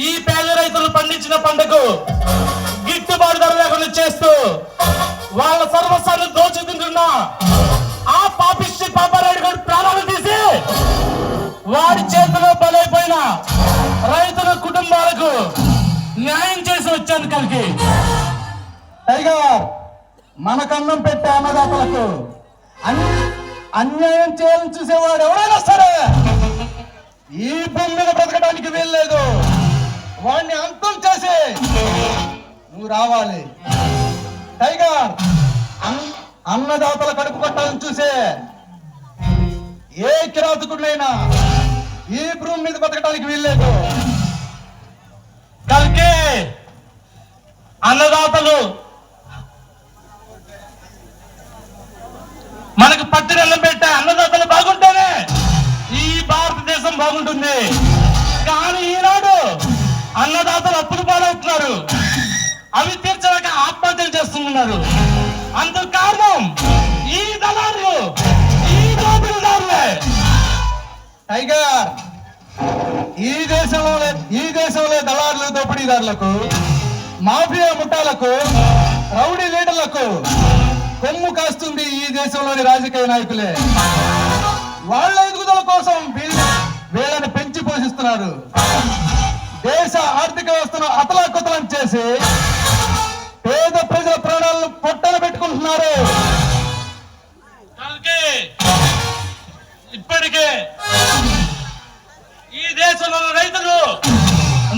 ఈ పేద రైతులు పండించిన పంటకు గిట్టుబాటు ధర లేకుండా చేస్తూ వాళ్ళ సర్వస్వాన్ని దోచుకుంటున్న ఆ పాపిష్టి పాపారెడ్డి గారి ప్రాణాలు తీసి వాడి చేతిలో బలైపోయిన రైతుల కుటుంబాలకు న్యాయం చేసి వచ్చాను కలిగి. టైగర్, మనకన్నం పెట్టే అన్నదాతలకు అన్యాయం చేయాలని చూసేవాడు ఎవరైనా సరే ఈ భూమి మీద బ్రతకడానికి వీల్లేదు. వాడిని అంతం చేసి నువ్వు రావాలి. టైగర్, అన్నదాతల కడుపు కట్టాలని చూసే ఏ కిరాతకుడినైనా ఈ భూమి మీద బ్రతకడానికి వీల్లేదు. కలిగే అన్నదాతలు మనకు పట్టినన్నం పెట్టే అన్నదాతలు బాగుంటేనే ఈ భారతదేశం బాగుంటుంది. కానీ ఈనాడు అన్నదాతలు అప్పులు పాలవుతున్నారు, అవి తీర్చలేక ఆత్మహత్యలు చేస్తున్నారు. అందుకు కారణం ఈ దళారులు, ఈ దోపిడీదారులే. టైగర్, ఈ దేశంలో దళారులు, దోపిడీదారులకు, మాఫియా ముఠాలకు, రౌడీ లీడర్లకు కొమ్ము కాస్తుంది ఈ దేశంలోని రాజకీయ నాయకులే. వాళ్ళ ఎదుగుదల కోసం వీళ్ళని పెంచి పోషిస్తున్నారు. దేశ ఆర్థిక వ్యవస్థను అతలాకుతలం చేసి పేద ప్రజల ప్రాణాలను పొట్టన పెట్టుకుంటున్నారు. ఇప్పటికే ఈ దేశంలో రైతులు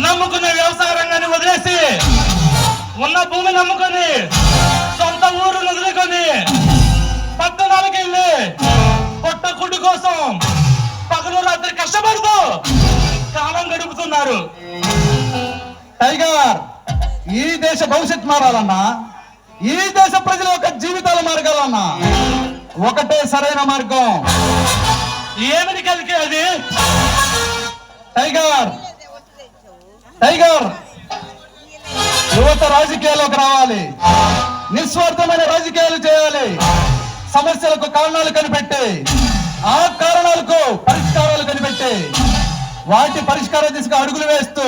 నమ్ముకున్న వ్యవసాయ రంగాన్ని వదిలేసి ఉన్న భూమి నమ్ముకొని సొంత ఊరు వదులుకొని పట్టణాలకు వెళ్ళి పొట్ట కుడి కోసం పగలు రాత్రి కష్టపడుతూ కాలం గడుపుతున్నారు. టైగర్, ఈ దేశ భవిష్యత్ మారాలన్నా, ఈ దేశ ప్రజల యొక్క జీవితాలు మారగాలన్నా ఒకటే సరైన మార్గం. ఏమిటి కలిగి అది? టైగర్, యువత రాజకీయాల్లోకి రావాలి. నిస్వార్థమైన రాజకీయాలు చేయాలి. సమస్యలకు కారణాలు కనిపెట్టి ఆ కారణాలకు పరిష్కారాలు కనిపెట్టి వాటి పరిష్కార దిశగా అడుగులు వేస్తూ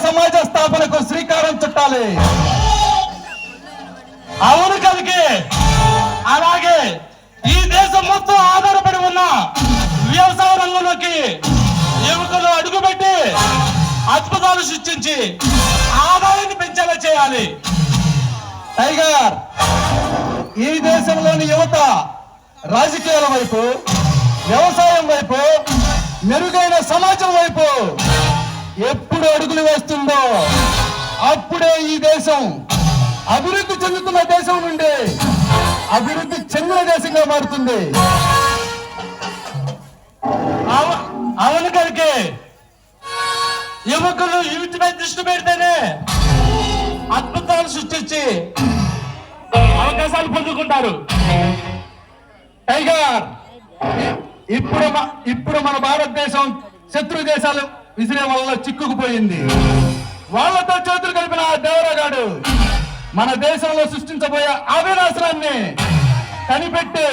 సమాజ స్థాపనకు శ్రీకారం చుట్టాలి. అవును కలిగి. అలాగే ఈ దేశం మొత్తం ఆధారపడి ఉన్న వ్యవసాయ రంగంలోకి యువకులు అడుగుపెట్టి అద్భుతాలు సృష్టించి ఆదాయాన్ని పెంచేలా చేయాలి. టైగర్, ఈ దేశంలోని యువత రాజకీయాల వైపు, వ్యవసాయం వైపు, మెరుగైన సమాజం వైపు ఎప్పుడు అడుగులు వేస్తుందో అప్పుడే ఈ దేశం అభివృద్ధి చెందుతున్న దేశం నుండి అభివృద్ధి చెందిన దేశంగా మారుతుంది. అవును కలిగే. యువకులు వీటిపై దృష్టి పెడితేనే అద్భుతాలు సృష్టించి అవకాశాలు పొందుకుంటారు. టైగర్, ఇప్పుడు మన భారతదేశం శత్రు దేశాలు విసిరే వల్ల చిక్కుకుపోయింది. వాళ్లతో చేతులు కలిపిన ఆ దేవరాగాడు మన దేశంలో సృష్టించబోయే అవినాశనాన్ని కనిపెట్టి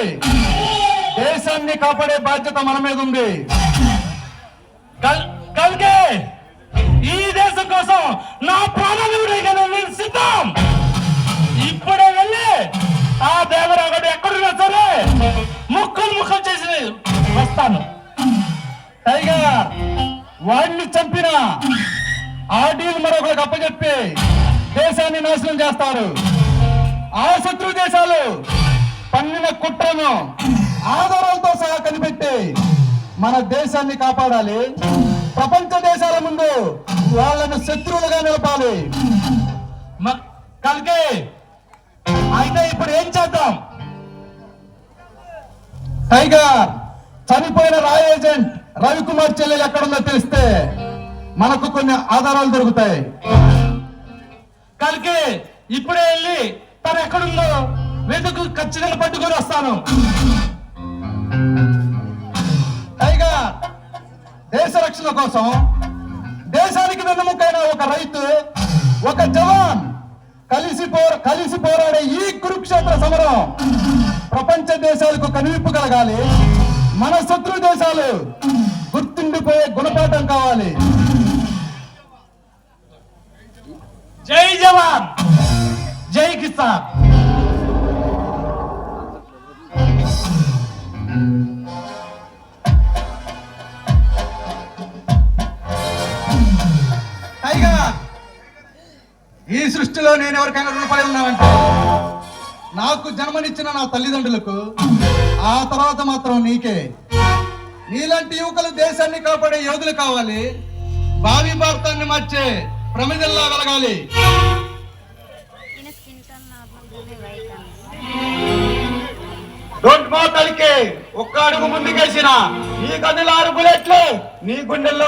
దేశాన్ని కాపాడే బాధ్యత మన మీద ఉంది. కలిగే ఈ దేశం కోసం నా ప్రాణాలు నేను సిద్ధం. ఇప్పుడే వెళ్ళి ఆ దేవరాగడు ఎక్కడున్నా సరే ముక్కలు చేసి వస్తాను. టైగర్, వాడిని చంపిన ఆ డీల్ మరొకరికి అప్పచెప్పి దేశాన్ని నాశనం చేస్తారు. ఆ శత్రు దేశాలు పన్నిన కుట్రను ఆధారాలతో సహా కనిపెట్టి మన దేశాన్ని కాపాడాలి. ప్రపంచ దేశాల ముందు వాళ్ళను శత్రువులుగా నిలపాలి. కలిగే అయితే ఇప్పుడు ఏం చేద్దాం? టైగర్, చనిపోయిన రాయ్ ఏజెంట్ రవికుమార్ చెల్లెలు ఎక్కడుందో తెలిస్తే మనకు కొన్ని ఆధారాలు దొరుకుతాయి. కలిగే ఇప్పుడే వెళ్ళి తను ఎక్కడుందో వెతుకు ఖచ్చితంగా పట్టుకొని వస్తాను. టైగర్, దేశ రక్షణ కోసం దేశానికి వెన్నెముకైన ఒక రైతు, ఒక జవాన్ కలిసి పోరాడే ఈ కురుక్షేత్ర సమరం ప్రపంచ దేశాలకు కనువిప్పు కలగాలి. మన శత్రు దేశాలు గుర్తుండిపోయే గుణపాఠం కావాలి. సృష్టిలో నేను ఎవరికైనా రుణపడి ఉన్నానంటే నాకు జన్మనిచ్చిన నా తల్లిదండ్రులకు, ఆ తర్వాత మాత్రం నీకే. నీలాంటి యువకులు దేశాన్ని కాపాడే యోధులు కావాలి, భావి భారతాన్ని మార్చే ప్రమిదల్లా వెలగాలి. డోంట్ మో తలికే ఒక్క అడుగు ముందుకేసిన నీ కన్నుల 6 బుల్లెట్లు నీ గుండెల్లో